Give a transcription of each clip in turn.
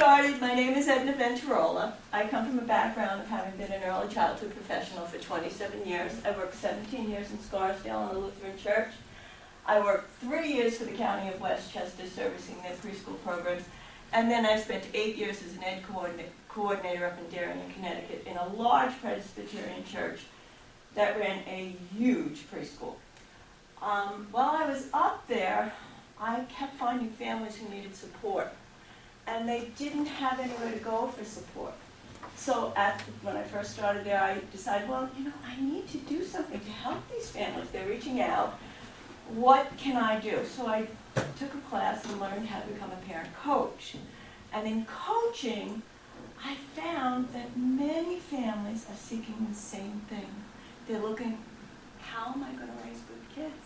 started, my name is Edna Venturola. I come from a background of having been an early childhood professional for 27 years. I worked 17 years in Scarsdale in the Lutheran Church. I worked 3 years for the County of Westchester servicing their preschool programs. And then I spent 8 years as an ed coordinator up in Darien, Connecticut, in a large Presbyterian church that ran a huge preschool. While I was up there, I kept finding families who needed support, and they didn't have anywhere to go for support. So when I first started there, I decided, well, I need to do something to help these families. They're reaching out. What can I do? So I took a class and learned how to become a parent coach. And in coaching, I found that many families are seeking the same thing. They're looking, how am I going to raise good kids?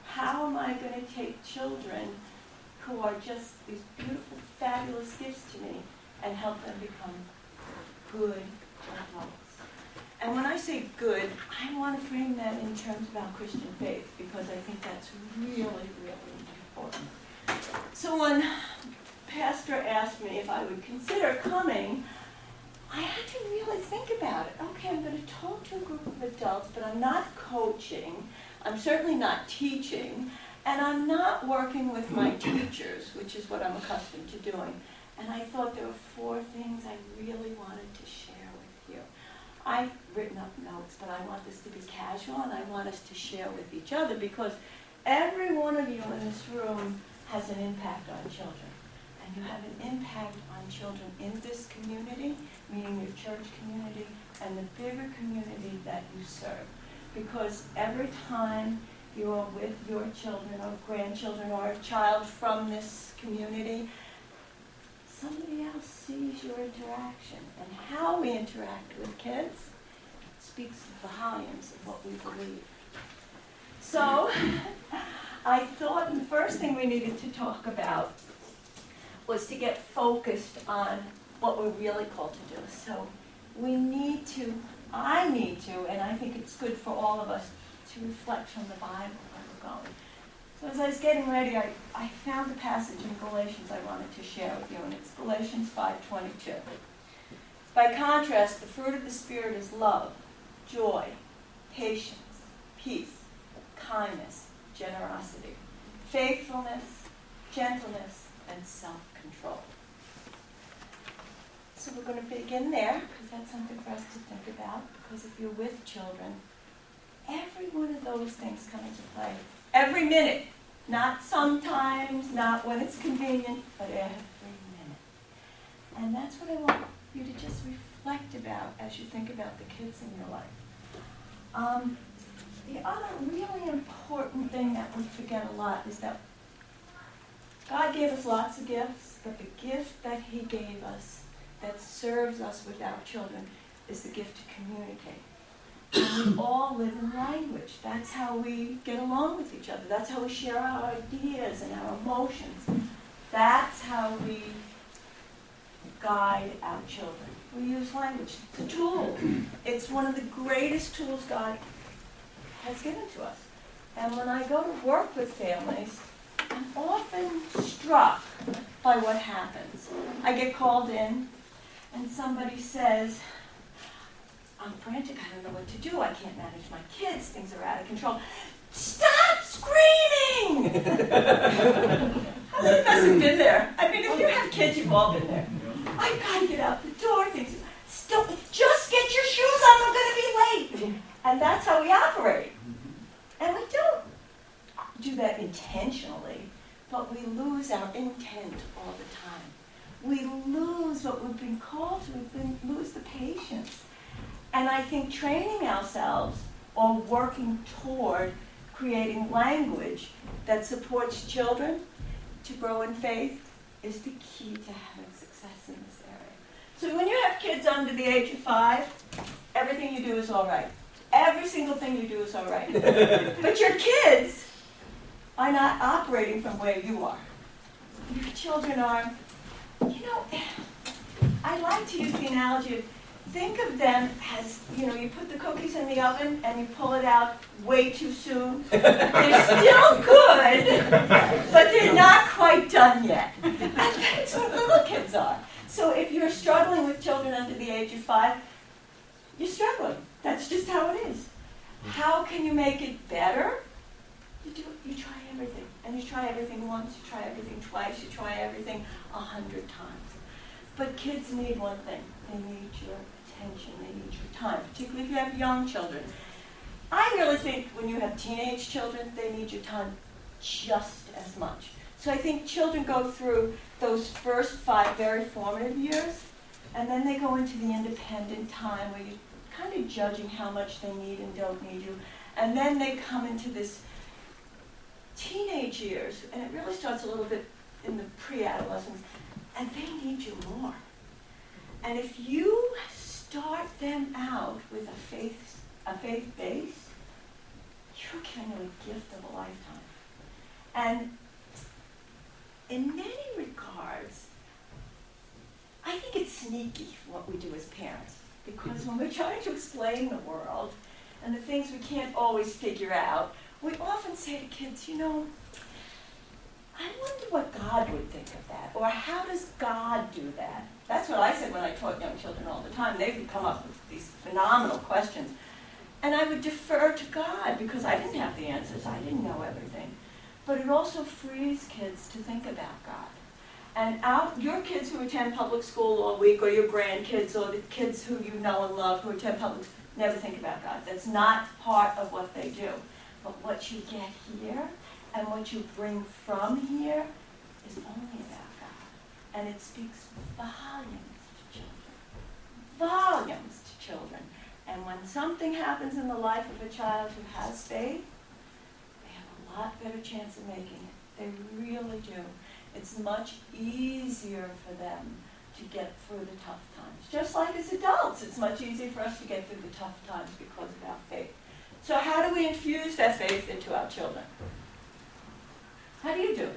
How am I going to take children who are just these beautiful, fabulous gifts to me and help them become good adults? And when I say good, I want to frame that in terms of our Christian faith, because I think that's really, really important. So when Pastor asked me if I would consider coming, I had to really think about it. Okay, I'm going to talk to a group of adults, but I'm not coaching. I'm certainly not teaching, and I'm not working with my teachers, which is what I'm accustomed to doing. And I thought there were 4 things I really wanted to share with you. I've written up notes, but I want this to be casual, and I want us to share with each other, because every one of you in this room has an impact on children. And you have an impact on children in this community, meaning your church community, and the bigger community that you serve. Because every time you are with your children or grandchildren or a child from this community, somebody else sees your interaction. And how we interact with kids speaks volumes of what we believe. So I thought the first thing we needed to talk about was to get focused on what we're really called to do. So I need to, and I think it's good for all of us, to reflect from the Bible where we're going. So as I was getting ready, I found a passage in Galatians I wanted to share with you, and it's Galatians 5:22. By contrast, the fruit of the Spirit is love, joy, patience, peace, kindness, generosity, faithfulness, gentleness, and self-control. So we're going to begin there, because that's something for us to think about, because if you're with children, every one of those things come into play. Every minute. Not sometimes, not when it's convenient, but every minute. And that's what I want you to just reflect about as you think about the kids in your life. The other really important thing that we forget a lot is that God gave us lots of gifts, but the gift that He gave us that serves us with our children is the gift to communicate. And we all live in language. That's how we get along with each other. That's how we share our ideas and our emotions. That's how we guide our children. We use language. It's a tool. It's one of the greatest tools God has given to us. And when I go to work with families, I'm often struck by what happens. I get called in, and somebody says, I'm frantic, I don't know what to do, I can't manage my kids, things are out of control. Stop screaming! How many of us have been there? I mean, if you have kids, you've all been there. I've got to get out the door, things. Just get your shoes on, I'm going to be late. And that's how we operate. And we don't do that intentionally, but we lose our intent all the time. We lose what we've been called to, we lose the patience. And I think training ourselves or working toward creating language that supports children to grow in faith is the key to having success in this area. So when you have kids under the age of 5, everything you do is all right. Every single thing you do is all right. But your kids are not operating from where you are. Your children are, I like to use the analogy of, think of them as, you put the cookies in the oven and you pull it out way too soon. They're still good, but they're not quite done yet. And that's what little kids are. So if you're struggling with children under the age of 5, you're struggling. That's just how it is. How can you make it better? You try everything. And you try everything once, you try everything twice, you try everything 100 times. But kids need one thing. They need your attention, they need your time, particularly if you have young children. I really think when you have teenage children, they need your time just as much. So I think children go through those first 5 very formative years, and then they go into the independent time where you're kind of judging how much they need and don't need you. And then they come into this teenage years, and it really starts a little bit in the pre-adolescence, and they need you more. And if you start them out with a faith base, you're giving them a gift of a lifetime. And in many regards, I think it's sneaky what we do as parents, because when we're trying to explain the world and the things we can't always figure out, we often say to kids, you know, I wonder what God would think of that, or how does God do that? That's what I said when I taught young children all the time. They would come up with these phenomenal questions. And I would defer to God, because I didn't have the answers. I didn't know everything. But it also frees kids to think about God. And your kids who attend public school all week, or your grandkids, or the kids who you know and love who attend public school, never think about God. That's not part of what they do. But what you get here and what you bring from here is only about God. And it speaks volumes to children. Volumes to children. And when something happens in the life of a child who has faith, they have a lot better chance of making it. They really do. It's much easier for them to get through the tough times. Just like as adults, it's much easier for us to get through the tough times because of our faith. So how do we infuse that faith into our children? How do you do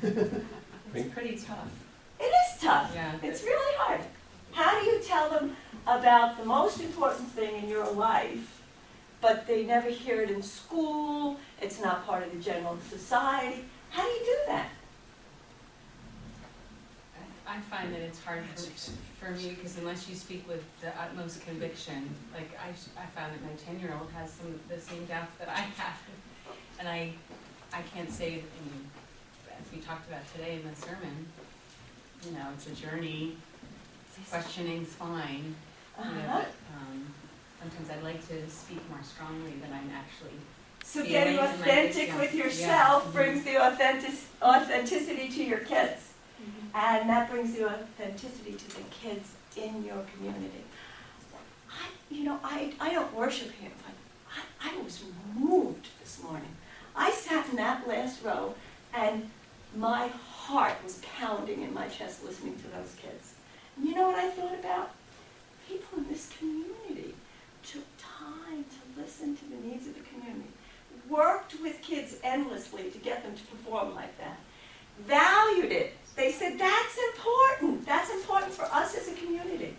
it? It's pretty tough. It is tough. Yeah, it's really hard. How do you tell them about the most important thing in your life, but they never hear it in school, it's not part of the general society? How do you do that? I find that it's hard for me, because unless you speak with the utmost conviction, like I found that my 10-year-old has some of the same doubts that I have. And I can't say, as we talked about today in the sermon, you know, it's a journey. Questioning's fine. You know, but, sometimes I'd like to speak more strongly than I'm actually. So getting authentic with yourself brings the authenticity to your kids. And that brings the authenticity to the kids in your community. I don't worship here, but I was moved this morning. I sat in that last row, and my heart was pounding in my chest listening to those kids. And you know what I thought about? People in this community took time to listen to the needs of the community, worked with kids endlessly to get them to perform like that, valued it. They said, that's important. That's important for us as a community.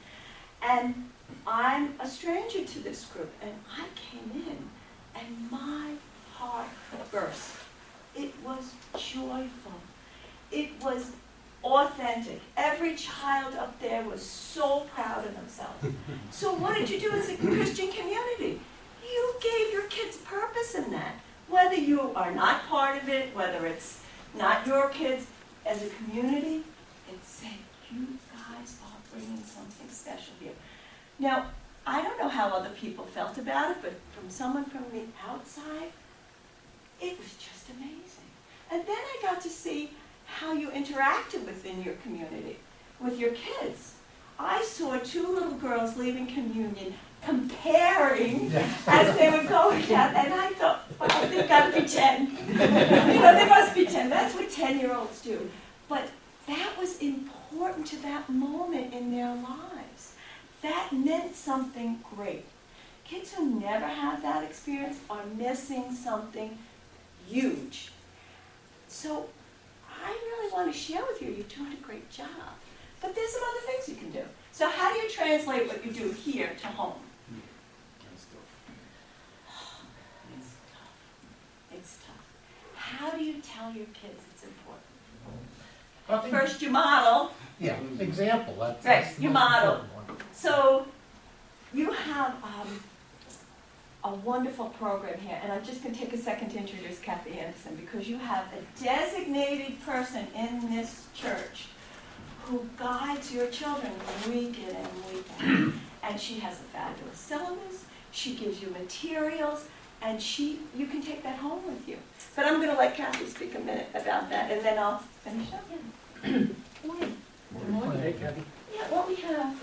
And I'm a stranger to this group, and I came in, and my heart burst. It was joyful. It was authentic. Every child up there was so proud of themselves. So what did you do as a Christian community? You gave your kids purpose in that. Whether you are not part of it, whether it's not your kids, as a community, it said, you guys are bringing something special here. Now, I don't know how other people felt about it, but from someone from the outside, it was just amazing. And then I got to see how you interacted within your community, with your kids. I saw 2 little girls leaving communion comparing as they were going down, and I thought, wow, they've got to be 10. They must be 10. That's what 10-year-olds do. But that was important to that moment in their lives. That meant something great. Kids who never have that experience are missing something huge. So I really want to share with you, you're doing a great job. But there's some other things you can do. So how do you translate what you do here to home? It's tough. How do you tell your kids it's important? First you model. Yeah, example. That's Right, the you most model. important one. So you have a wonderful program here, and I'm just going to take a second to introduce Kathy Anderson, because you have a designated person in this church who guides your children week in and week out. And she has a fabulous syllabus, she gives you materials, and you can take that home with you. But I'm going to let Kathy speak a minute about that, and then I'll finish up. Good morning. Hey, Kathy. Yeah, what we have,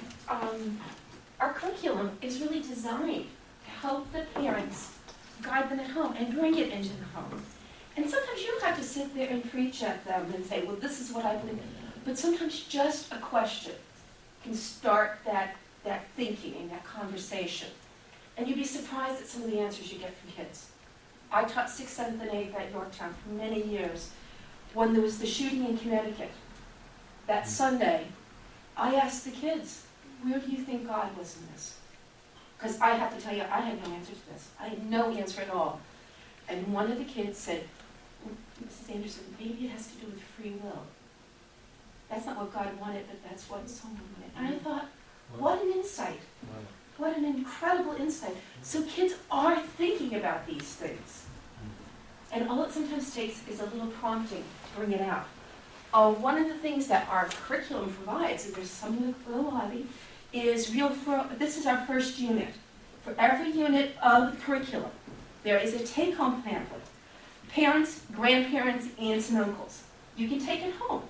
our curriculum is really designed to help the parents guide them at home and bring it into the home. And sometimes you don't have to sit there and preach at them and say, well, this is what I believe. But sometimes just a question can start that thinking and that conversation. And you'd be surprised at some of the answers you get from kids. I taught 6th, 7th, and 8th at Yorktown for many years. When there was the shooting in Connecticut, that Sunday, I asked the kids, where do you think God was in this? Because I have to tell you, I had no answer to this. I had no answer at all. And one of the kids said, Mrs. Anderson, maybe it has to do with free will. That's not what God wanted, but that's what someone wanted. And I thought, what an insight. What an incredible insight. So kids are thinking about these things. And all it sometimes takes is a little prompting to bring it out. One of the things that our curriculum provides, if there's something a little heavy, is this is our first unit. For every unit of the curriculum, there is a take-home pamphlet. Parents, grandparents, aunts, and uncles. You can take it home.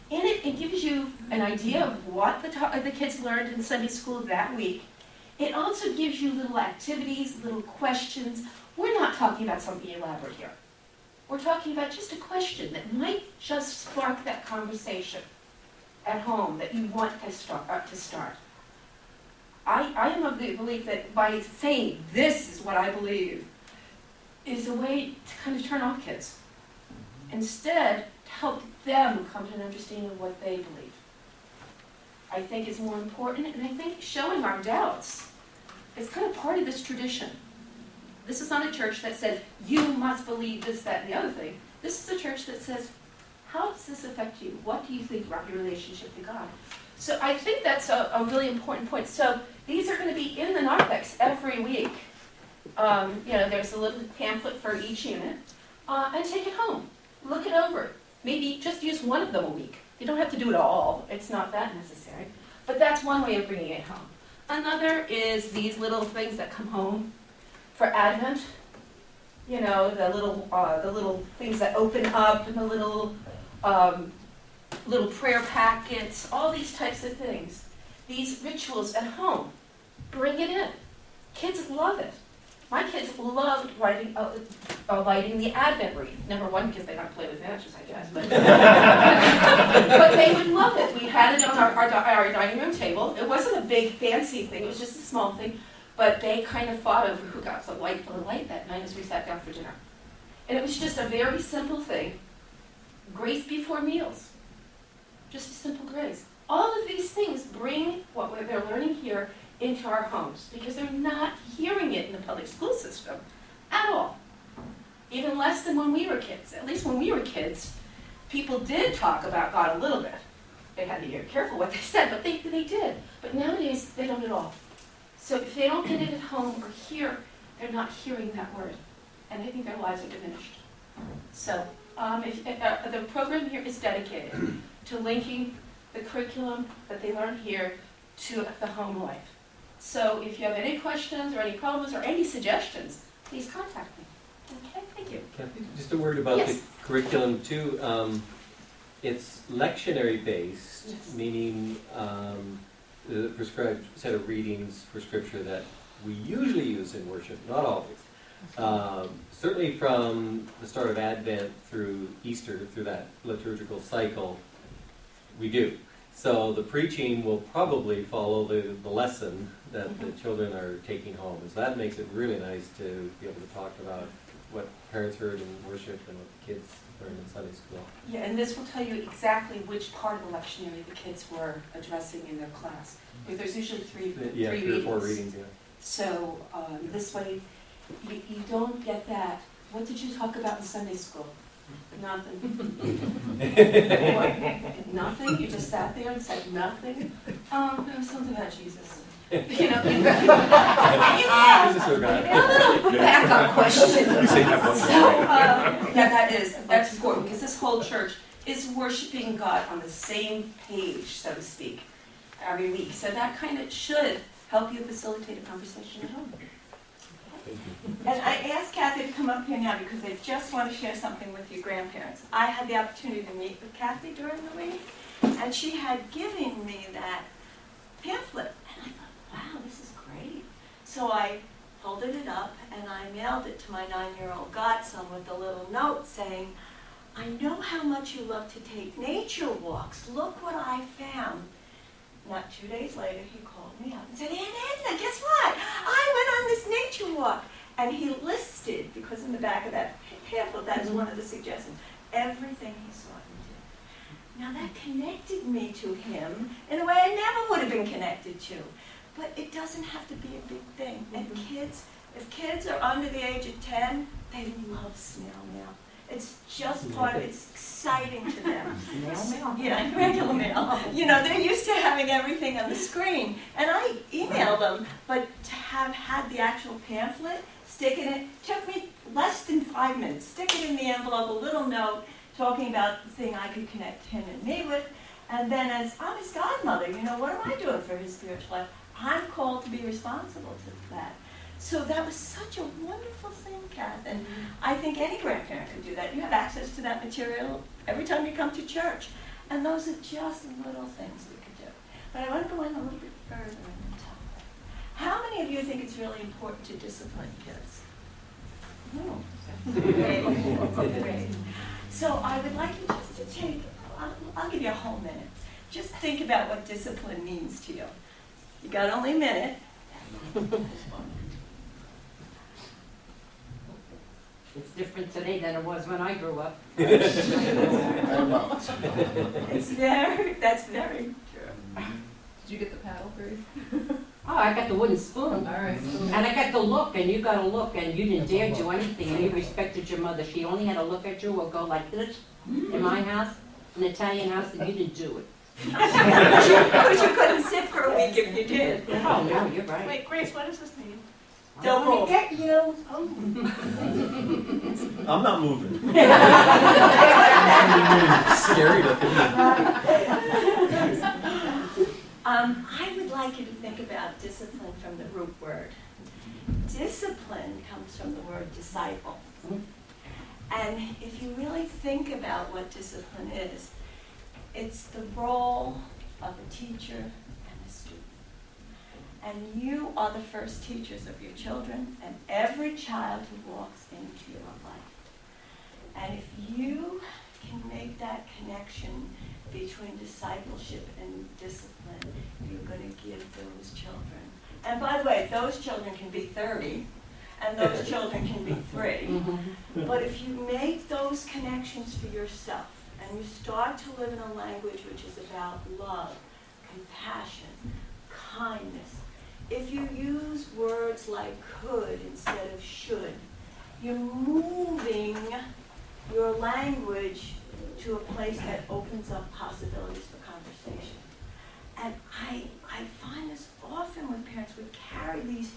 In it, it gives you an idea of what the kids learned in Sunday school that week. It also gives you little activities, little questions. We're not talking about something elaborate here. We're talking about just a question that might just spark that conversation at home that you want to start. I am of the belief that by saying, this is what I believe, is a way to kind of turn off kids. Instead, to help them come to an understanding of what they believe. I think is more important, and I think showing our doubts is kind of part of this tradition. This is not a church that says, you must believe this, that, and the other thing. This is a church that says, how does this affect you? What do you think about your relationship to God? So I think that's a really important point. So these are going to be in the narthex every week. There's a little pamphlet for each unit. And take it home. Look it over. Maybe just use one of them a week. You don't have to do it all. It's not that necessary. But that's one way of bringing it home. Another is these little things that come home for Advent. The little things that open up, and the little prayer packets, all these types of things. These rituals at home. Bring it in. Kids love it. My kids loved lighting the Advent wreath. Number one, because they don't play with matches, I guess. But, but they would love it. We had it on our dining room table. It wasn't a big, fancy thing. It was just a small thing. But they kind of fought over who got the light that night as we sat down for dinner. And it was just a very simple thing. Grace before meals. Just a simple grace. All of these things bring what they're learning here into our homes, because they're not hearing it in the public school system at all. Even less than when we were kids. At least when we were kids, people did talk about God a little bit. They had to be very careful what they said, but they did. But nowadays, they don't at all. So if they don't get it at home or here, they're not hearing that word. And I think their lives are diminished. So the program here is dedicated to linking the curriculum that they learn here to the home life. So if you have any questions or any problems or any suggestions, please contact me. Okay, thank you. Kathy, just a word about Yes. the curriculum too. It's lectionary based, Yes. meaning the prescribed set of readings for scripture that we usually use in worship, not always. Certainly from the start of Advent through Easter, through that liturgical cycle, we do. So the preaching will probably follow the lesson that the children are taking home. And so that makes it really nice to be able to talk about what parents heard in worship and what the kids learned in Sunday school. Yeah, and this will tell you exactly which part of the lectionary the kids were addressing in their class. There's usually three or four readings, yeah. So this way, you don't get that. What did you talk about in Sunday school? Nothing. What? Nothing? You just sat there and said nothing? There was something about Jesus. You know, Jesus or God? a little backup question. You say have one So, yeah, that's important, because this whole church is worshiping God on the same page, so to speak, every week. So that kind of should help you facilitate a conversation at home. And I asked Kathy to come up here now because I just want to share something with your grandparents. I had the opportunity to meet with Kathy during the week, and she had given me that pamphlet. And I thought, wow, this is great. So I folded it up and I mailed it to my 9-year-old godson with a little note saying, I know how much you love to take nature walks. Look what I found. Not 2 days later, he called me up and said, Aunt Edna, guess what? I went on this nature walk. And he listed, because in the back of that pamphlet, that is one of the suggestions, everything he saw him do. Now that connected me to him in a way I never would have been connected to. But it doesn't have to be a big thing. And kids, if kids are under the age of 10, they love snail mail. It's just part of it. It's exciting to them. Yeah, regular mail. You know, they're used to having everything on the screen. And I email them, but to have had the actual pamphlet, stick it in, took me less than 5 minutes. Stick it in the envelope, a little note talking about the thing I could connect him and me with. And then as I'm his godmother, you know, what am I doing for his spiritual life? I'm called to be responsible to that. So that was such a wonderful thing, Kath, and I think any grandparent could do that. You have access to that material every time you come to church, and those are just little things we could do. But I want to go in a little bit further in the topic. How many of you think it's really important to discipline kids? No. Great. So I would like you just to take, I'll give you a whole minute. Just think about what discipline means to you. You got only a minute. It's different today than it was when I grew up. That's very true. Did you get the paddle, Grace? Oh, I got the wooden spoon. All right. And I got the look, and you got to look, and you didn't dare do anything, and you respected your mother. She only had to look at you or go like this. In my house, an Italian house, and you didn't do it. Because you couldn't sit for a week if you did. Oh, no, you're right. Wait, Grace, what does this mean? Don't Let me move. get you. I'm not moving. Scary looking. I would like you to think about discipline from the root word. Discipline comes from the word disciple. And if you really think about what discipline is, it's the role of a teacher and a student. And you are the first teachers of your children and every child who walks into your life. And if you can make that connection between discipleship and discipline, you're going to give those children. And by the way, those children can be 30, and those children can be 3. But if you make those connections for yourself, and you start to live in a language which is about love, compassion, kindness, if you use words like could instead of should, you're moving your language to a place that opens up possibilities for conversation. And I find this often with parents. We carry these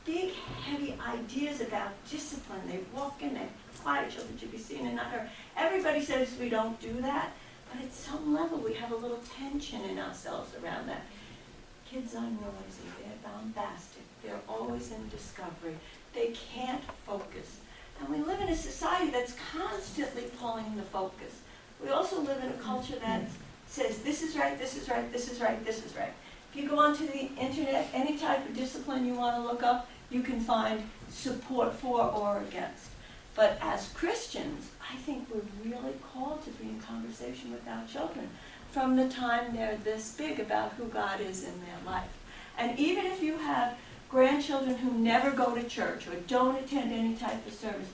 big, heavy ideas about discipline. They walk in, they quiet children should be seen and not heard. Everybody says we don't do that, but at some level we have a little tension in ourselves around that. Kids are noisy, they're bombastic, they're always in discovery, they can't focus. And we live in a society that's constantly pulling the focus. We also live in a culture that says this is right, this is right, this is right, this is right. If you go onto the internet, any type of discipline you want to look up, you can find support for or against. But as Christians, I think we're really called to be in conversation with our children from the time they're this big about who God is in their life. And even if you have grandchildren who never go to church or don't attend any type of service,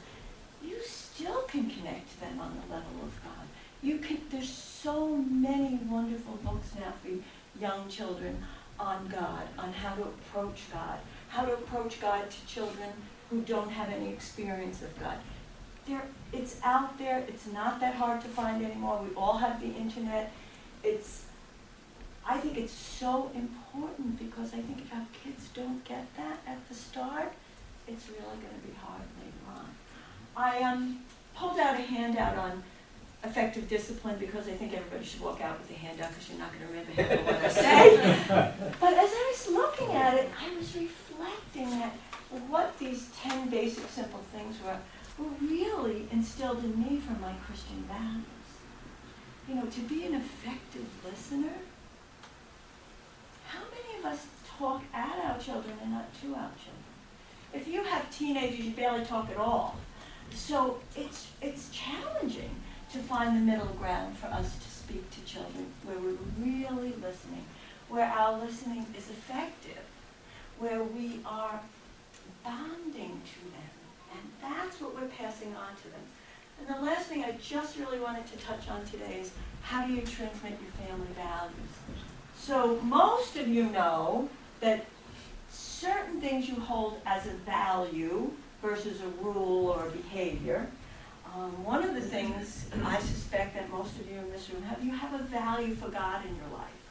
you still can connect to them on the level of God. There's so many wonderful books now for young children on God, on how to approach God to children who don't have any experience of God. it's out there, it's not that hard to find anymore, we all have the internet. I think it's so important because I think if our kids don't get that at the start, it's really going to be hard later on. I pulled out a handout on effective discipline because I think everybody should walk out with a handout because you're not going to remember half of what I say. But as I was looking at it, I was reflecting that what these 10 basic simple things were really instilled in me from my Christian values. You know, to be an effective listener. How many of us talk at our children and not to our children? If you have teenagers, you barely talk at all. So it's challenging to find the middle ground for us to speak to children where we're really listening, where our listening is effective, where we are bonding to them. And that's what we're passing on to them. And the last thing I just really wanted to touch on today is how do you transmit your family values? So most of you know that certain things you hold as a value versus a rule or a behavior. One of the things I suspect that most of you in this room have, you have a value for God in your life.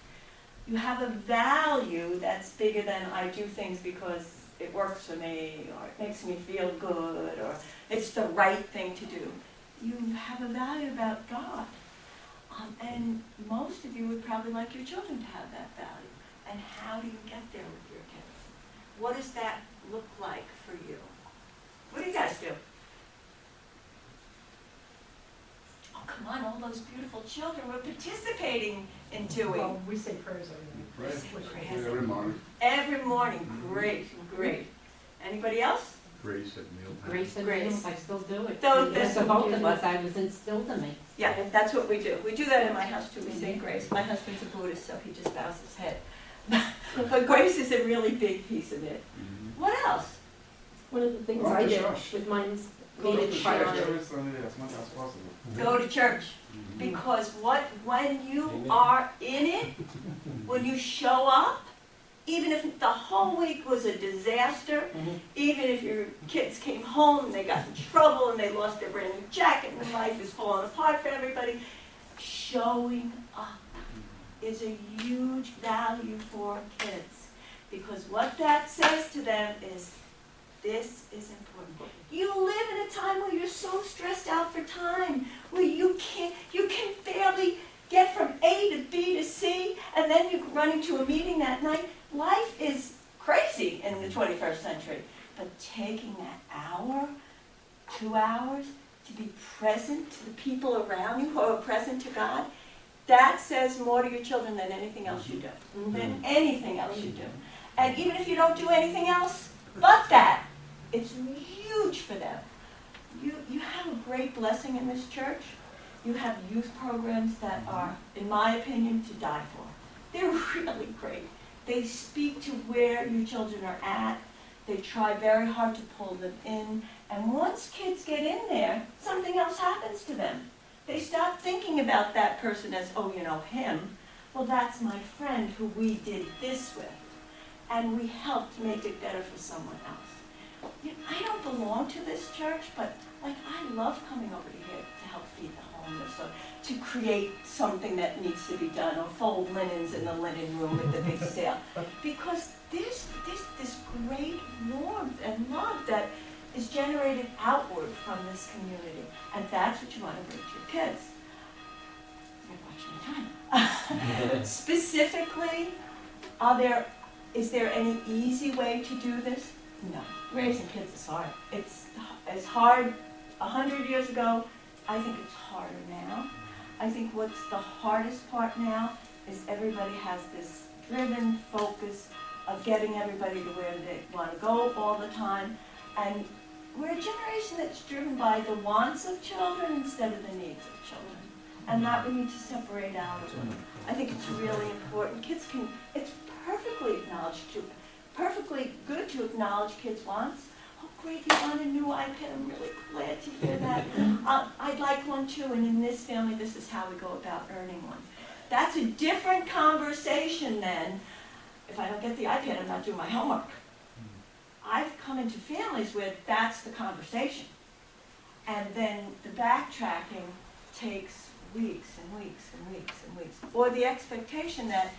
You have a value that's bigger than I do things because it works for me, or it makes me feel good, or it's the right thing to do. You have a value about God. And most of you would probably like your children to have that value. And how do you get there with your kids? What does that look like for you? What do you guys do? Oh, come on, all those beautiful children were participating in doing. Well, we say prayers every day. Prayers. Every morning. Every morning, great. Anybody else? Grace at mealtime. Grace and Grace. meals, I still do it. Those- Because of both of us, I was instilled in me. Yeah, that's what we do. We do that in my house too. We say grace. My husband's a Buddhist, so he just bows his head. But grace is a really big piece of it. What else? One of the things Go I to did church. with mine's Go made to it church priority. every Sunday as much as possible. Go to church. Because when you are in it, when you show up, even if the whole week was a disaster, even if your kids came home and they got in trouble and they lost their brand new jacket and life is falling apart for everybody, showing up is a huge value for kids. Because what that says to them is, this is important. You live in a time where you're so stressed out for time, where you can barely get from A to B to C, and then you run into a meeting that night. Life is crazy in the 21st century. But taking that hour, 2 hours, to be present to the people around you who are present to God, that says more to your children than anything else you do. Than anything else you do. And even if you don't do anything else but that, it's huge for them. You have a great blessing in this church. You have youth programs that are, in my opinion, to die for. They're really great. They speak to where your children are at. They try very hard to pull them in. And once kids get in there, something else happens to them. They stop thinking about that person as, oh, you know, him. Well, that's my friend who we did this with. And we helped make it better for someone else. You know, I don't belong to this church, but like I love coming over to here to help feed the homeless, or to create something that needs to be done, or fold linens in the linen room at the big sale. Because there's this great warmth and love that is generated outward from this community. And that's what you want to bring to your kids. You're watching time. Specifically, is there any easy way to do this? No. Raising kids is hard. It's as hard 100 years ago. I think it's harder now. I think what's the hardest part now is everybody has this driven focus of getting everybody to where they want to go all the time. And we're a generation that's driven by the wants of children instead of the needs of children. And that we need to separate out of them. I think it's really important. It's perfectly good to acknowledge kids' wants. Oh, great, you want a new iPad. I'm really glad to hear that. I'd like one too, and in this family, this is how we go about earning one. That's a different conversation than, if I don't get the iPad, I'm not doing my homework. I've come into families where that's the conversation. And then the backtracking takes weeks and weeks and weeks and weeks. Or the expectation that,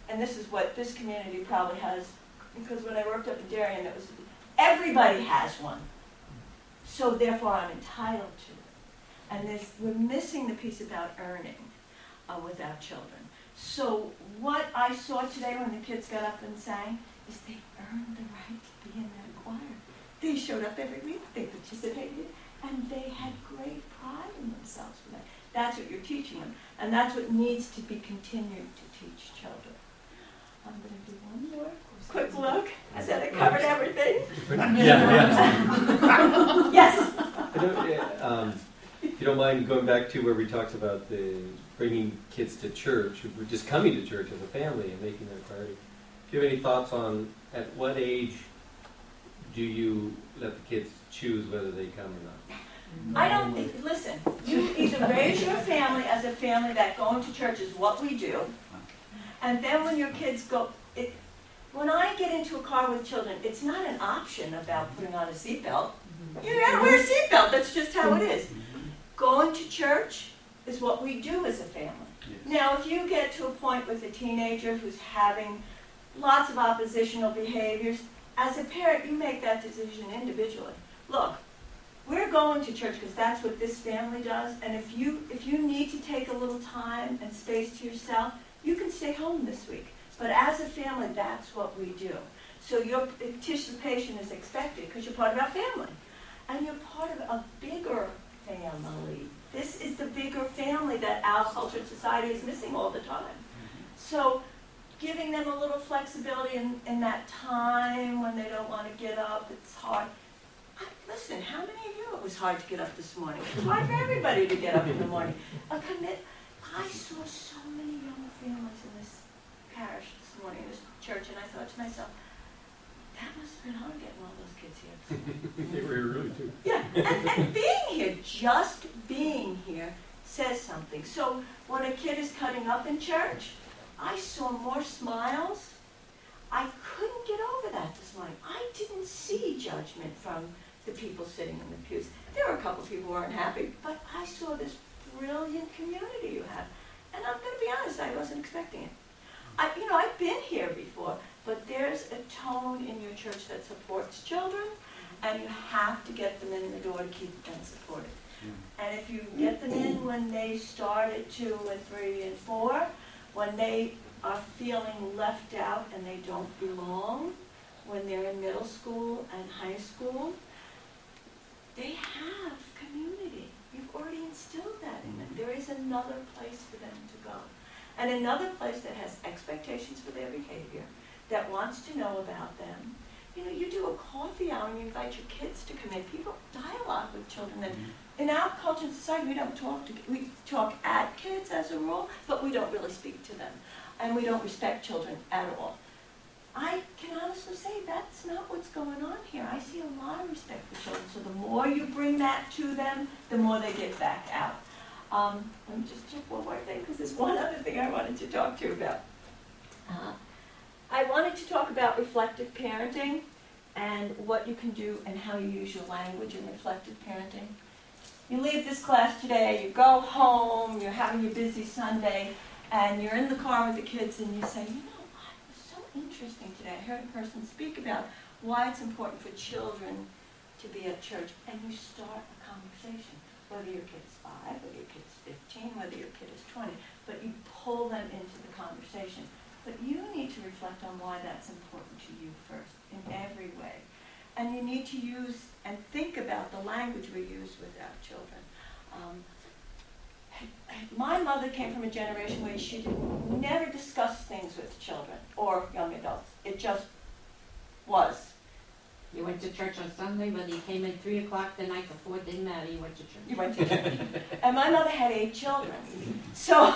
and this is what this community probably has, because when I worked up in Darien, it was, everybody has one. So therefore I'm entitled to it. And we're missing the piece about earning with our children. So what I saw today when the kids got up and sang is they earned the right to be in that choir. They showed up every week, they participated, and they had great pride in themselves for that. That's what you're teaching them, and that's what needs to be continued to teach children. I'm going to do one more quick look. I said I covered everything. Yeah. Yes? If you don't mind going back to where we talked about the bringing kids to church, who were just coming to church as a family and making that a priority. Do you have any thoughts on at what age do you let the kids choose whether they come or not? I don't think, listen, you either raise your family as a family that going to church is what we do, and then when your kids go, when I get into a car with children, it's not an option about putting on a seatbelt. You gotta wear a seatbelt, that's just how it is. Going to church is what we do as a family. Now, if you get to a point with a teenager who's having lots of oppositional behaviors, as a parent, you make that decision individually. Look, we're going to church because that's what this family does, and if you need to take a little time and space to yourself, you can stay home this week. But as a family, that's what we do. So your participation is expected because you're part of our family. And you're part of a bigger family. This is the bigger family that our culture and society is missing all the time. So giving them a little flexibility in that time when they don't want to get up, it's hard. Listen, how many of you it was hard to get up this morning? It's hard for everybody to get up in the morning. I saw so many young families in this parish this morning, this church, and I thought to myself, that must have been hard getting all those kids here. They were here really too. Yeah, and being here, just being here, says something. So when a kid is cutting up in church, I saw more smiles. I couldn't get over that this morning. I didn't see judgment from the people sitting in the pews. There were a couple of people who weren't happy, but I saw this brilliant community you have. And I'm going to be honest, I wasn't expecting it. I've been here before, but there's a tone in your church that supports children, and you have to get them in the door to keep them supported. And if you get them in when they start at 2 and 3 and 4, when they are feeling left out and they don't belong, when they're in middle school and high school, they have community. You've already instilled that in them. There is another place for them to go. And another place that has expectations for their behavior, that wants to know about them. You do a coffee hour and you invite your kids to come in. People dialogue with children. And in our culture and society, we talk at kids as a rule, but we don't really speak to them. And we don't respect children at all. I can honestly say that's not what's going on here. I see a lot of respect for children. So the more you bring that to them, the more they get back out. Let me just check one more thing, because there's one other thing I wanted to talk to you about. I wanted to talk about reflective parenting and what you can do and how you use your language in reflective parenting. You leave this class today, you go home, you're having your busy Sunday, and you're in the car with the kids and you say, it was so interesting today. I heard a person speak about why it's important for children to be at church, and you start a conversation. Whether your kid's 5, whether your kid's 15, whether your kid is 20, but you pull them into the conversation. But you need to reflect on why that's important to you first, in every way. And you need to use and think about the language we use with our children. My mother came from a generation where she never discussed things with children or young adults. It just was. You went to church on Sunday, whether you came in 3 o'clock the night before, it didn't matter, you went to church. You went to church. And my mother had 8 children. So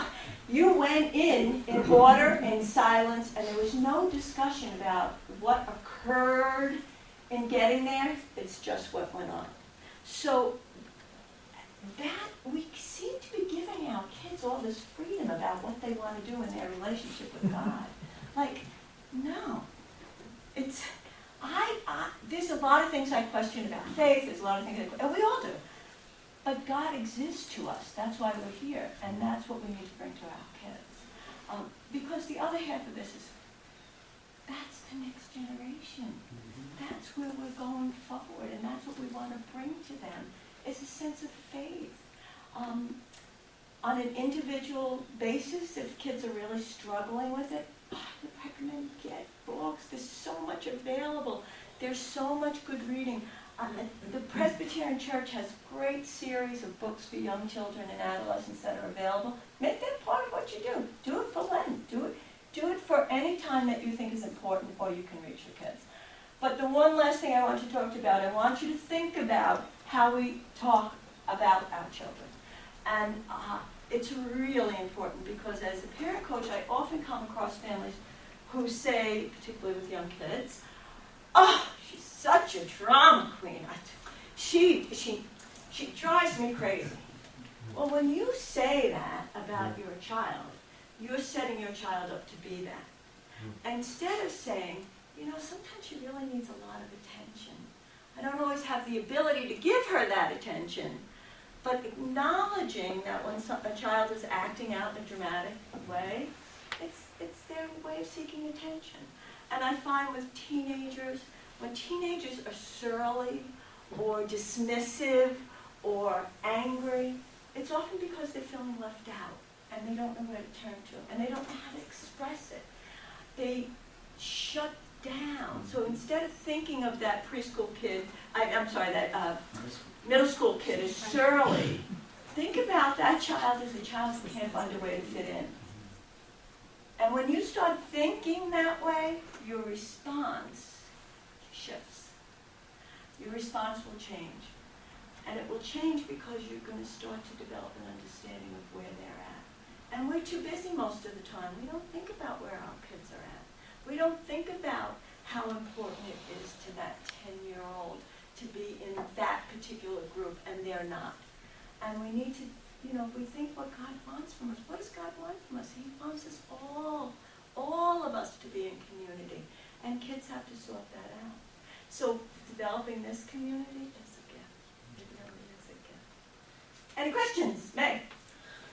you went in order, in silence, and there was no discussion about what occurred in getting there. It's just what went on. So that we seem to be giving our kids all this freedom about what they want to do in their relationship with God. No. There's a lot of things I question about faith, there's a lot of things and we all do. But God exists to us. That's why we're here, and that's what we need to bring to our kids. Because the other half of this is, that's the next generation. That's where we're going forward, and that's what we want to bring to them, is a sense of faith. On an individual basis, if kids are really struggling with it, I would recommend get books. There's so much available. There's so much good reading. The Presbyterian Church has great series of books for young children and adolescents that are available. Make that part of what you do. Do it for Lent. Do it for any time that you think is important or you can reach your kids. But the one last thing I want to talk about, I want you to think about how we talk about our children. And it's really important because as a parent coach, I often come across families who say, particularly with young kids, oh, she's such a drama queen. She drives me crazy. Well, when you say that about your child, you're setting your child up to be that. Instead of saying, you know, sometimes she really needs a lot of attention. I don't always have the ability to give her that attention, but acknowledging that when a child is acting out in a dramatic way, it's their way of seeking attention. And I find with teenagers, when teenagers are surly or dismissive or angry, it's often because they're feeling left out and they don't know where to turn to and they don't know how to express it. They shut down. So instead of thinking of that preschool kid, that middle school kid as surly, think about that child as a child who can't find a way to fit in. And when you start thinking that way, your response shifts. Your response will change. And it will change because you're going to start to develop an understanding of where they're at. And we're too busy most of the time. We don't think about where our kids are at. We don't think about how important it is to that 10-year-old to be in that particular group, and they're not. And we need to, we think what God wants from us. What does God want from us? He wants us all of us to be in community. And kids have to sort that out. So developing this community is a gift. It really is a gift. Any questions? Meg?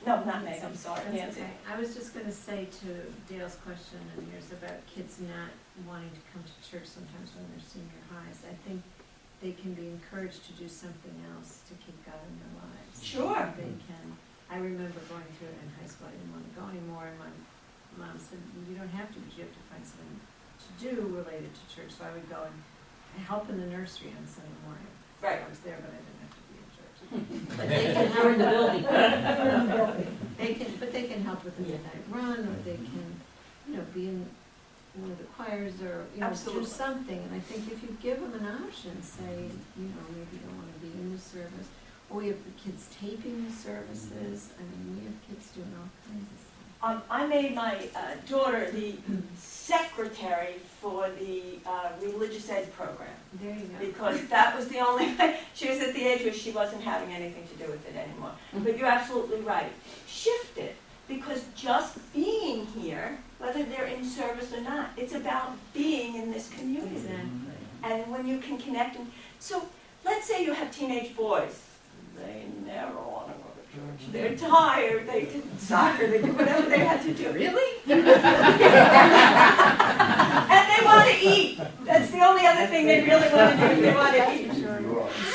No, not Meg, I'm sorry. That's Nancy. okay. I was just going to say to Dale's question and yours about kids not wanting to come to church sometimes when they're senior highs. I think they can be encouraged to do something else to keep God in their lives. Sure. They can. I remember going through it in high school. I didn't want to go anymore, and my mom said, you don't have to, but you have to find something to do related to church. So I would go and help in the nursery on Sunday morning. Right. I was there, but I didn't have to be in church. But they can, you're in the building. They can help with the midnight run, or they can, be in one of the choirs, or do Absolutely. something. And I think if you give them an option, say, maybe you don't want to be in the service, or we have the kids taping the services. I mean, we have kids doing all kinds of stuff. I made my daughter the secretary for the religious ed program. There you go. Because that was the only way. She was at the age where she wasn't having anything to do with it anymore. But you're absolutely right. Shift it. Because just being here, whether they're in service or not, it's about being in this community. Exactly. And when you can connect. So let's say you have teenage boys. They never want to go to church. They're tired. They did soccer. They did whatever they had to do. Really? And they want to eat. That's the only other thing they really want to do. They want to eat.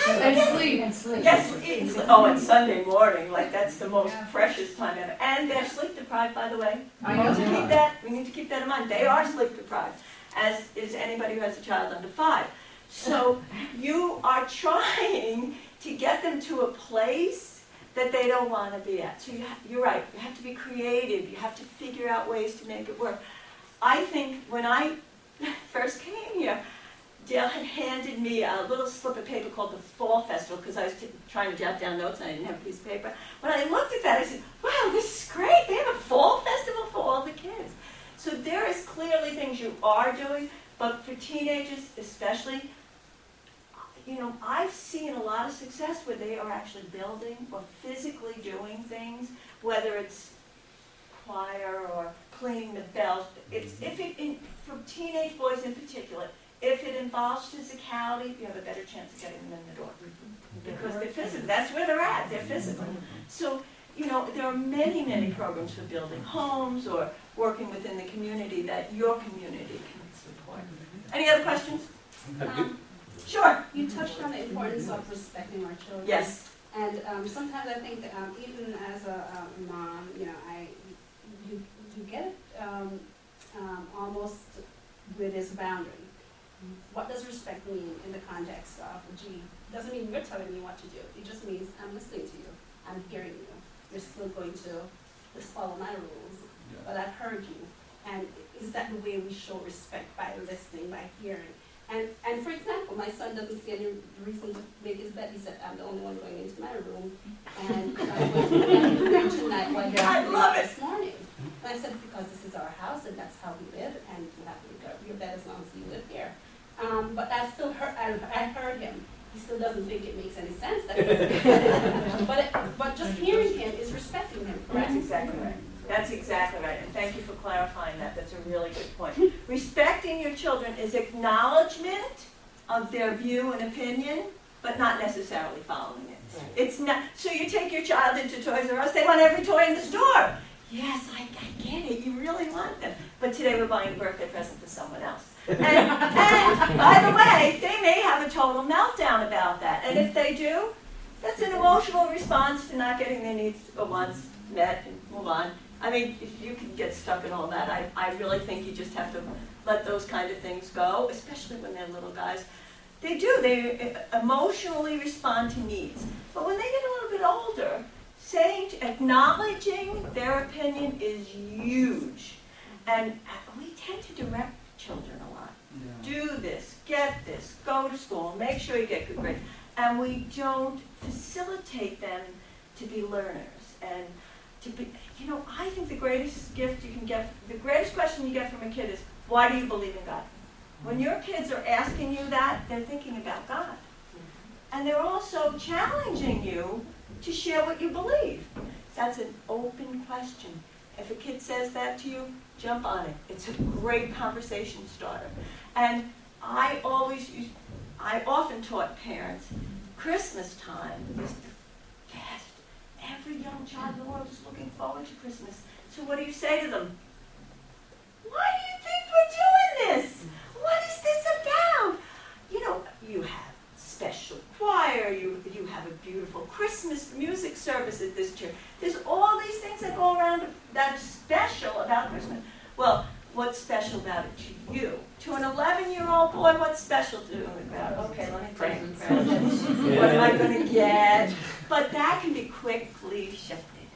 And sleep. Yes, and Sunday morning, like that's the most precious time ever. And they're sleep deprived, by the way. We need to keep that in mind. They are sleep deprived, as is anybody who has a child under 5. So you are trying to get them to a place that they don't want to be at. So you're right. You have to be creative. You have to figure out ways to make it work. I think when I first came here, Dale had handed me a little slip of paper called the Fall Festival, because I was trying to jot down notes and I didn't have a piece of paper. When I looked at that, I said, wow, this is great. They have a fall festival for all the kids. So there is clearly things you are doing, but for teenagers especially, I've seen a lot of success where they are actually building or physically doing things, whether it's choir or cleaning the bells. For teenage boys in particular, if it involves physicality, you have a better chance of getting them in the door. because they're physical. That's where they're at. They're physical. So, there are many, many programs for building homes or working within the community that your community can support. Any other questions? Sure. You touched on the importance of respecting our children. Yes. And sometimes I think that even as a mom, you get almost with this boundary. What does respect mean in the context of, doesn't mean you're telling me what to do. It just means I'm listening to you. I'm hearing you. You're still going to just follow my rules, but I've heard you. And is that the way we show respect, by listening, by hearing? And for example, my son doesn't see any reason to make his bed. He said, I'm the only one going into my room. And I'm going to bed tonight while you're this morning. And I said, because this is our house and that's how we live, and you have to make your bed as long as you live here. But I still I heard him. He still doesn't think it makes any sense. But just hearing him is respecting him, correct? That's exactly right. That's exactly right, and thank you for clarifying that. That's a really good point. Respecting your children is acknowledgement of their view and opinion, but not necessarily following it. Right. It's not. So you take your child into Toys R Us, they want every toy in the store. Yes, I get it, you really want them. But today we're buying a birthday present for someone else. And by the way, they may have a total meltdown about that. And if they do, that's an emotional response to not getting their needs once met and move on. I mean, if you can get stuck in all that, I really think you just have to let those kind of things go, especially when they're little guys. They emotionally respond to needs. But when they get a little bit older, acknowledging their opinion is huge. And we tend to direct children a lot. Yeah. Do this, get this, go to school, make sure you get good grades. And we don't facilitate them to be learners. And to be, I think the greatest gift you can get, the greatest question you get from a kid is, why do you believe in God? When your kids are asking you that, they're thinking about God. And they're also challenging you to share what you believe. That's an open question. If a kid says that to you, jump on it. It's a great conversation starter. And I often taught parents, Christmas time is the best. Every young child in the world is looking forward to Christmas. So what do you say to them? Why do you think we're doing this? What is this about? You have special choir, you have a beautiful Christmas music service at this church. There's all these things that go around that are special about Christmas. Well, what's special about it to you? To an 11-year-old boy, what's special to him about it? Okay, let me take presents. What am I going to get? But that can be quickly shifted.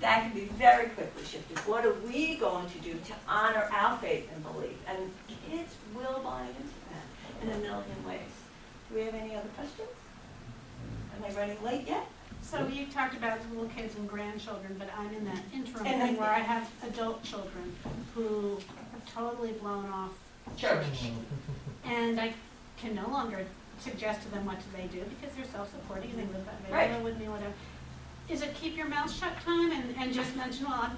That can be very quickly shifted. What are we going to do to honor our faith and belief? And kids will buy into that in a million ways. Do we have any other questions? Am I running late yet? So you talked about little kids and grandchildren, but I'm in that interim thing where I have adult children who have totally blown off church. And I can no longer suggest to them what do they do because they're self-supporting and they live with me, whatever. Is it keep your mouth shut time and just mention, well,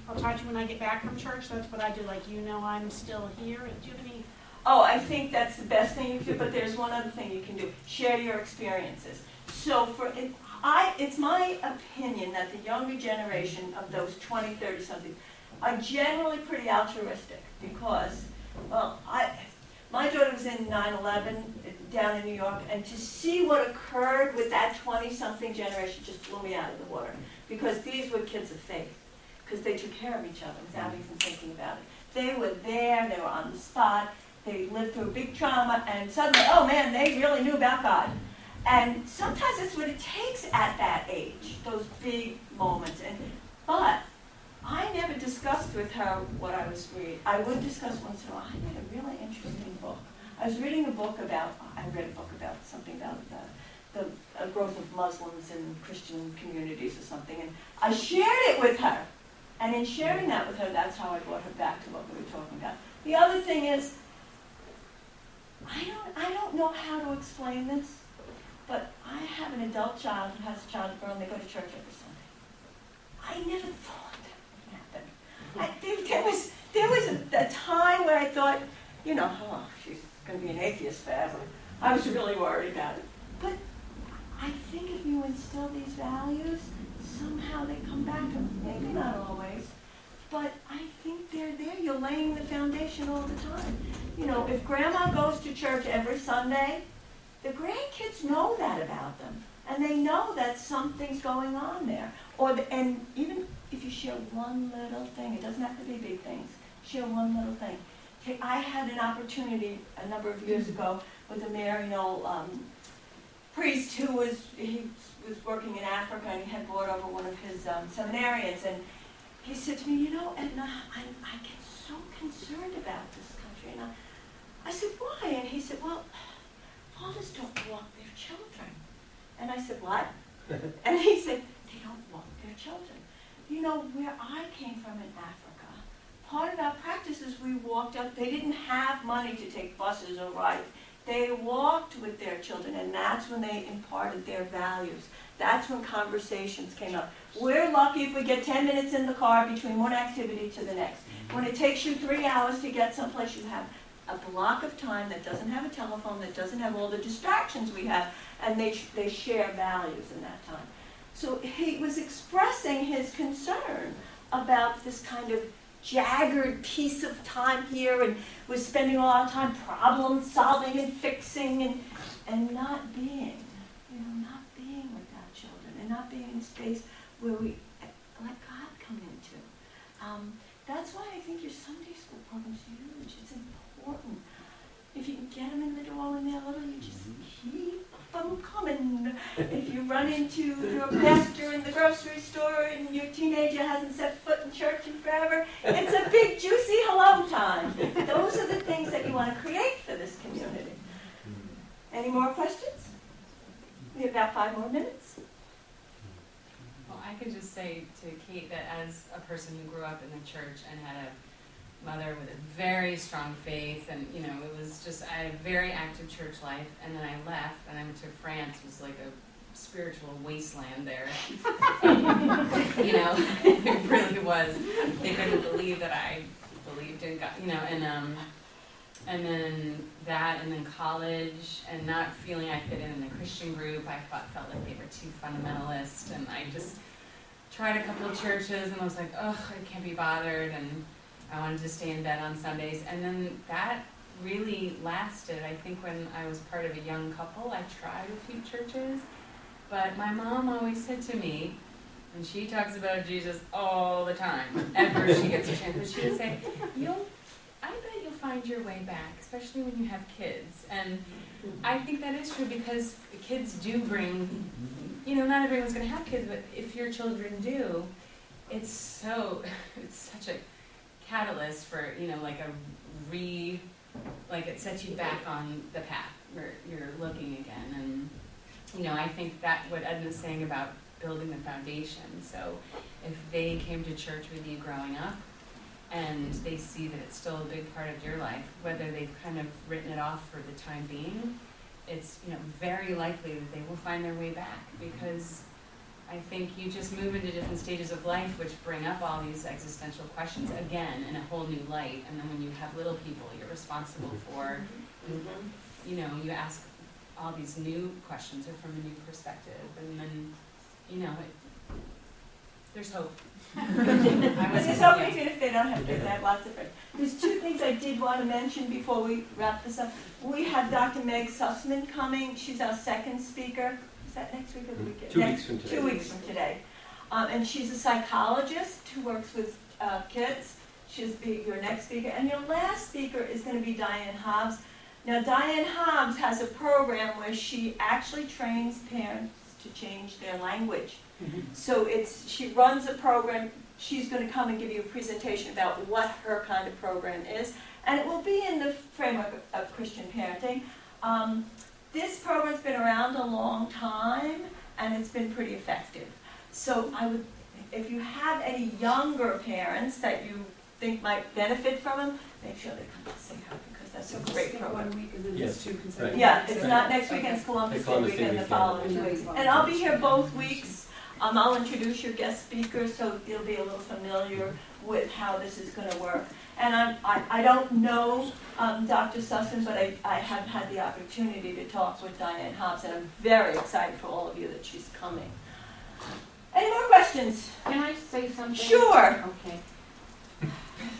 I'll talk to you when I get back from church. That's what I do. Like, I'm still here. Do you have any? Oh, I think that's the best thing you can do, but there's one other thing you can do. Share your experiences. So it's my opinion that the younger generation of those 20, 30-something are generally pretty altruistic because, my daughter was in 9/11 down in New York, and to see what occurred with that 20-something generation just blew me out of the water because these were kids of faith because they took care of each other without even thinking about it. They were there, they were on the spot, they lived through a big trauma, and suddenly, oh man, they really knew about God. And sometimes that's what it takes at that age, those big moments. But I never discussed with her what I was reading. I would discuss once in a while. I read a really interesting book. I was reading a book about something about the growth of Muslims in Christian communities or something, and I shared it with her. And in sharing that with her, that's how I brought her back to what we were talking about. The other thing is, I don't know how to explain this, but I have an adult child who has a child girl, and they go to church every Sunday. I never thought that would happen. There was a time where I thought, she's going to be an atheist forever. I was really worried about it. But I think if you instill these values, somehow they come back to them. Maybe not always, but I think they're there. You're laying the foundation all the time. You know, if grandma goes to church every Sunday, the grandkids know that about them. And they know that something's going on there. And even if you share one little thing, it doesn't have to be big things, share one little thing. I had an opportunity a number of years ago with a Marian priest who was working in Africa, and he had brought over one of his seminarians, and he said to me, you know, Edna, I get so concerned about this country. And I said, why? And he said, well, fathers don't walk their children. And I said, what? And he said, they don't walk their children. You know, where I came from in Africa, part of our practices, we walked up. They didn't have money to take buses or rides. They walked with their children, and that's when they imparted their values. That's when conversations came up. We're lucky if we get 10 minutes in the car between one activity to the next. When it takes you 3 hours to get someplace, you have a block of time that doesn't have a telephone, that doesn't have all the distractions we have, and they share values in that time. So he was expressing his concern about this kind of jagged piece of time here, and was spending a lot of time problem solving and fixing and not being, not being with our children, and not being in a space where we let God come into. That's why I think your Sunday school program's huge. It's important. If you can get them in the door when they're little, you just keep them coming. If you run into your pastor in the grocery store and your teenager hasn't set foot in church in forever, it's a big, juicy hello time. Those are the things that you want to create for this community. Any more questions? We have about 5 more minutes. Well, I could just say to Kate that as a person who grew up in the church and had a mother with a very strong faith, and it was just, I had a very active church life, and then I left and I went to France. It was like a spiritual wasteland there. It really was. They couldn't believe that I believed in God, and then that, and then college, and not feeling I fit in a Christian group. I felt like they were too fundamentalist, and I just tried a couple of churches, and I was like, ugh, I can't be bothered, and I wanted to stay in bed on Sundays. And then that really lasted. I think when I was part of a young couple, I tried a few churches, but my mom always said to me, and she talks about Jesus all the time, whenever she gets a chance, but she would say, I bet you'll find your way back, especially when you have kids. And I think that is true, because kids do bring, not everyone's going to have kids, but if your children do, it's such a catalyst for, it sets you back on the path where you're looking again. And, I think that what Edna's saying about building the foundation. So if they came to church with you growing up, and they see that it's still a big part of your life, whether they've kind of written it off for the time being, it's very likely that they will find their way back, because I think you just move into different stages of life which bring up all these existential questions again in a whole new light. And then when you have little people you're responsible for, you ask all these new questions or from a new perspective, and then there's hope. There's hope even if they don't have kids. I have lots of friends. There's 2 things I did want to mention before we wrap this up. We have Dr. Meg Sussman coming. She's our second speaker. Is that next week or the weekend? 2 weeks from today. 2 weeks from today. And she's a psychologist who works with kids. She'll be your next speaker. And your last speaker is going to be Diane Hobbs. Now, Diane Hobbs has a program where she actually trains parents to change their language. So she runs a program. She's going to come and give you a presentation about what her kind of program is. And it will be in the framework of Christian parenting. This program's been around a long time, and it's been pretty effective. So if you have any younger parents that you think might benefit from them, make sure they come to see her, because that's a great program. 1 week and then Yes, 2 consecutive. right. Yeah, it's not next weekend, it's Columbus Day Columbus Day weekend, the weekend. following 2 weeks. And I'll be here both weeks. I'll introduce your guest speakers so you'll be a little familiar with how this is going to work. And I don't know Dr. Sussman, but I have had the opportunity to talk with Diane Hobbs, and I'm very excited for all of you that she's coming. Any more questions? Can I say something? Sure. Okay.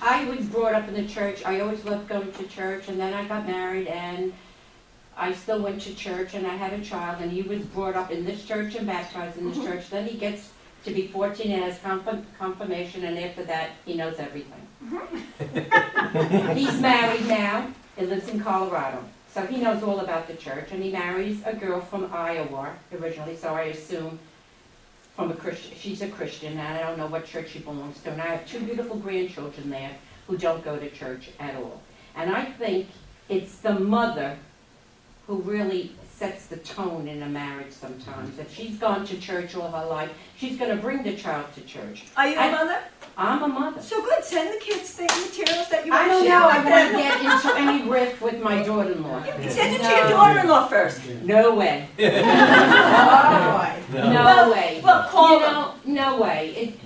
I was brought up in the church. I always loved going to church, and then I got married, and I still went to church, and I had a child, and he was brought up in this church and baptized in this church. Then he gets to be 14 and has confirmation, and after that, he knows everything. He's married now and lives in Colorado, so he knows all about the church, and he marries a girl from Iowa originally, so I assume from a Christian. She's a Christian, and I don't know what church she belongs to, and I have 2 beautiful grandchildren there who don't go to church at all. And I think it's the mother who really sets the tone in a marriage sometimes. If she's gone to church all her life, she's going to bring the child to church. Are you a mother? I'm a mother. So good. Send the kids the materials that you I want to don't share know. with I them. want to get into any riff with my daughter-in-law. Send it to your daughter-in-law first. No way. No way. Well, call them. No way.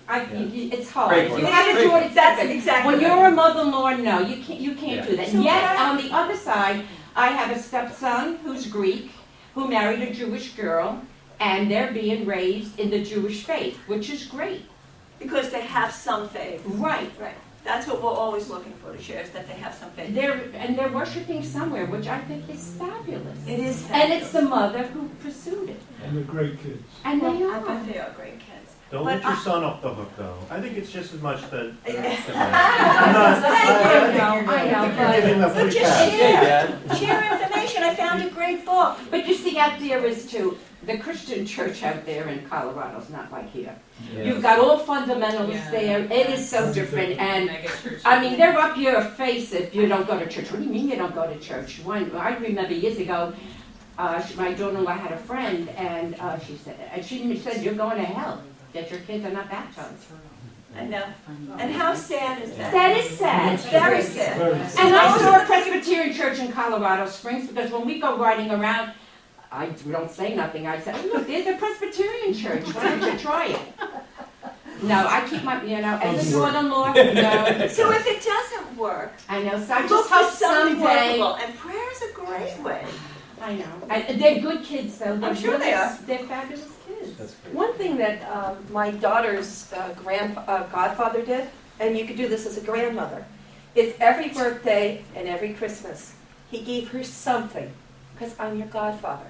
It's hard. Pray for You it. have to do it. That's exactly When right. you're a mother-in-law, no, you can't do that. So Yet, what? on the other side, I have a stepson who's Greek, who married a Jewish girl, and they're being raised in the Jewish faith, which is great. Because they have some faith. Right. Right. That's what we're always looking for to share, is that they have some faith. They're worshiping somewhere, which I think is fabulous. It is fabulous. And it's the mother who pursued it. And the great kids. And they I are. bet they are great kids. Don't But let your I- son off the hook, though. I think it's just as much that. Thank I know, You're giving but, a free just pass. share. Share information. I found a great book. but you see, out there is too, the Christian church out there in Colorado is not like here. You've got all fundamentalists Yeah. there. It is so different. And Mega church. I mean, they're up your face if you don't go to church. What do you mean you don't go to church? I remember years ago, my daughter-in-law had a friend, and she said, "You're going to hell. That your kids are not baptized." I know. And how sad is that? That is sad. It's very sad. And I saw a Presbyterian church in Colorado Springs, because when we go riding around, we don't say nothing. I said, "Look, there's a Presbyterian church. Why don't you try it?" No, I keep my, and the daughter-in-law, no. So if it doesn't work, I know, so I look just for hope something someday. workable. And prayer is a great way. I know. And they're good kids, though. I'm sure they are. They're fabulous kids. That's great. One thing that my daughter's godfather did, and you could do this as a grandmother, is every birthday and every Christmas, he gave her something, because I'm your godfather.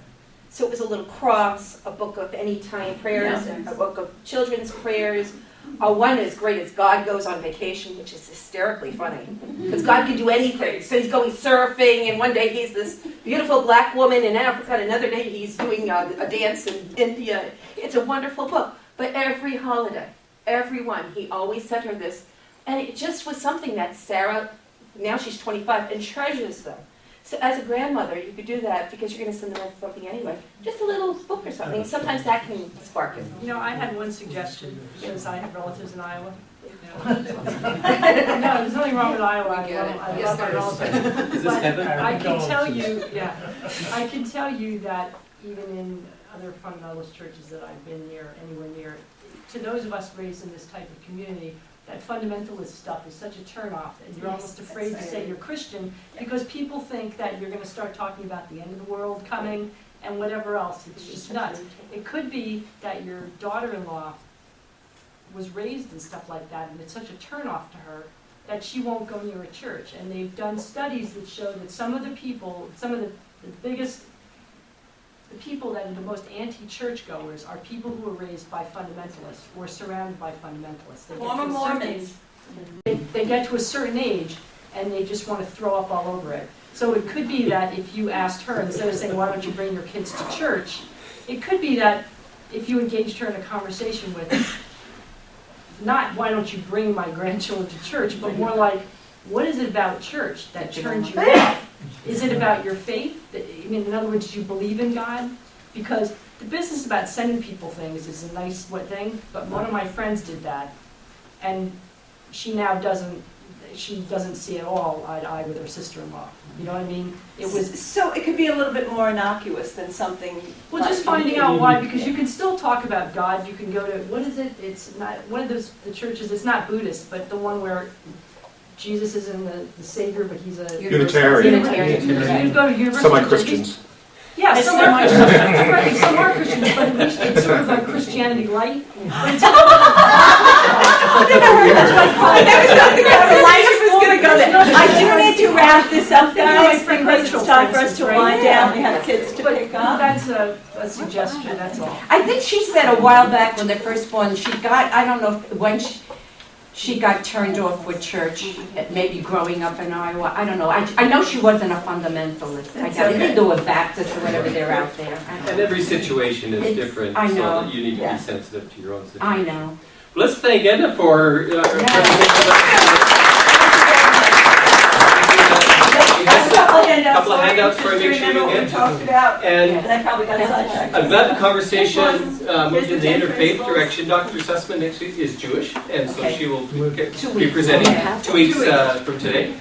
So it was a little cross, a book of anytime prayers, Yeah. a book of children's prayers. One as great as God Goes on Vacation, which is hysterically funny, because God can do anything. So he's going surfing, and one day he's this beautiful black woman in Africa, and another day he's doing a dance in India. It's a wonderful book. But every holiday, every one, he always sent her this. And it just was something that Sarah, now she's 25, and treasures them. So as a grandmother, you could do that, because you're going to send them something anyway. Just a little book or something. Sometimes that can spark it. You know, I had one suggestion, because I have relatives in Iowa. No, there's nothing wrong with Iowa. I love my relatives. Is this heaven? I can tell you, I can tell you that even in other fundamentalist churches that I've been near, anywhere near, to those of us raised in this type of community, that fundamentalist stuff is such a turnoff, and you're almost afraid to say you're Christian, because people think that you're going to start talking about the end of the world coming and whatever else. It's just nuts. It could be that your daughter-in-law was raised in stuff like that, and it's such a turnoff to her that she won't go near a church. And they've done studies that show that some of the people, some of the biggest, the people that are the most anti-churchgoers are people who are raised by fundamentalists or surrounded by fundamentalists. They get Former to a certain Mormons. age- They get to a certain age and they just want to throw up all over it. So it could be that if you asked her, instead of saying, "Why don't you bring your kids to church?" it could be that if you engaged her in a conversation with, not "Why don't you bring my grandchildren to church?" but more like, "What is it about church that turns you off? Is it about your faith? I mean, in other words, do you believe in God?" Because the business about sending people things is a nice thing, but one of my friends did that, and she now doesn't, she doesn't see at all eye to eye with her sister-in-law. You know what I mean? It was, So it could be a little bit more innocuous than something. well, just finding out why, because you can still talk about God. You can go to, what is it? It's not, one of those, the churches, it's not Buddhist, but the one where Jesus isn't the savior, but he's a Unitarian. You go to universal. Semi-Christians. Yeah, some are Christians, right, some are Christians, but at least it's sort of like Christianity light. But it's I've never heard that. I never thought the conversation was going to go there. I do need to wrap this up, guys, because it's time for us to wind down. We have kids to pick up. That's a suggestion, that's all. I think she said a while back when the first one, she got, I don't know, when she got turned off with church, maybe growing up in Iowa, I don't know. I know she wasn't a fundamentalist. I think they do a Baptist or whatever they're out there. And every situation is different, I so know. that you need to be sensitive to your own situation. I know. Let's thank Edna for A couple of handouts for make sure you get. Talked about, And and I probably got sidetracked. I'm glad the conversation moved in the interfaith direction. Dr. Sussman next week is Jewish, and so she will be presenting 2 weeks from today.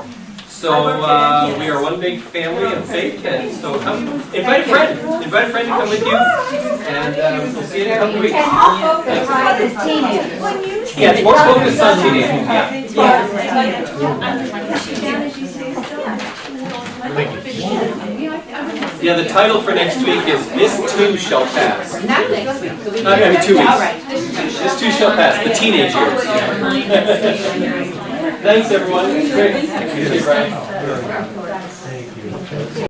So we are one big family of faith, and so come, invite a friend to come with you, and we'll see you in a couple of weeks. Yeah, it's more focused on teenagers. Yeah, the title for next week is "This Too Shall Pass." Not next week. So we I mean, 2 weeks. All right. This too shall pass. The teenage years. Thanks, everyone. It's great. Thank you, Brian.